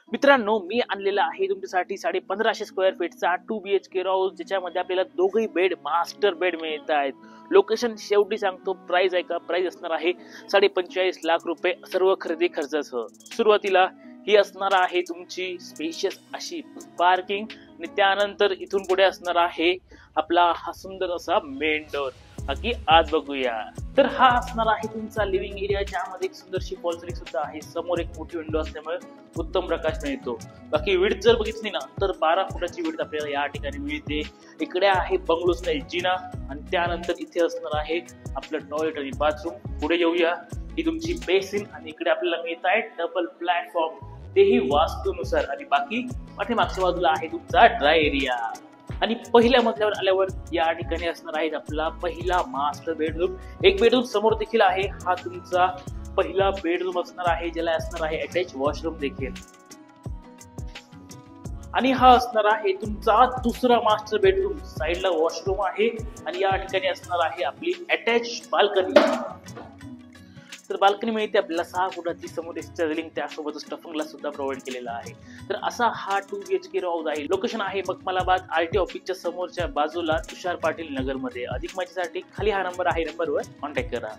मित्रांनो, मी आणलेला आहे तुमच्यासाठी 1550 स्क्वेअर फीटचा 2 BHK हाऊस, ज्याच्यामध्ये आपल्याला दोघही बेड मास्टर बेड मिळत आहेत. लोकेशन शेवटी सांगतो, प्राइस आहे का, प्राइस असणार आहे 45.5 लाख रुपये सर्व खरेदी खर्चासह. सुरुवातीला ही असणार आहे तुमची स्पेशियस अशी पार्किंग आणि त्यानंतर इथून पुढे असणार आहे आपला हा सुंदर असा मेन डोर. बाकी आज बघूया. तर हा असणार आहे तुमचा लिव्हिंग एरिया, ज्यामध्ये एक सुंदरशी फॉल सिलिंग सुद्धा आहे. समोर एक मोठी विंडो असल्यामुळे उत्तम प्रकाश मिळतो. बाकी विड्थ जर बघितली ना तर 12 फुटाची विड्थ आपल्याला या ठिकाणी मिळते. इकडे आहे बंगलो स्टाईल जिना आणि त्यानंतर इथे असणार आहे आपलं टॉयलेट आणि बाथरूम. पुढे येऊया, ही तुमची बेसिन आणि इकडे आपल्याला मिळत आहे डबल प्लॅटफॉर्म, तेही वास्तूनुसार. आणि बाकी पाठीमागच्या बाजूला आहे तुमचा ड्राय एरिया. आणि पहिल्या मजल्यावर आल्यावर या ठिकाणी असणार आहे आपला पहिला मास्टर बेडरूम. एक बेडरूम समोर देखील आहे. हा तुमचा पहिला बेडरूम असणार आहे, ज्याला असणार आहे अटॅच वॉशरूम देखील. आणि हा असणार आहे तुमचा दुसरा मास्टर बेडरूम. साईडला वॉशरूम आहे आणि या ठिकाणी असणार आहे आपली अटॅच बाल्कनी. तर बाल्कनी मिळते आपल्याला 6 फुटाची, समोर स्टेअरिंग, त्यासोबत स्टफिंगला सुद्धा प्रोव्हाइड केलेला आहे. तर असा हा 2 BHK हाऊस आहे. लोकेशन आहे मखमलाबाद RT ऑफिसच्या समोरच्या बाजूला, तुषार पाटील नगर मध्ये. अधिक माहितीसाठी खाली हा नंबर आहे, नंबरवर कॉन्टॅक्ट करा.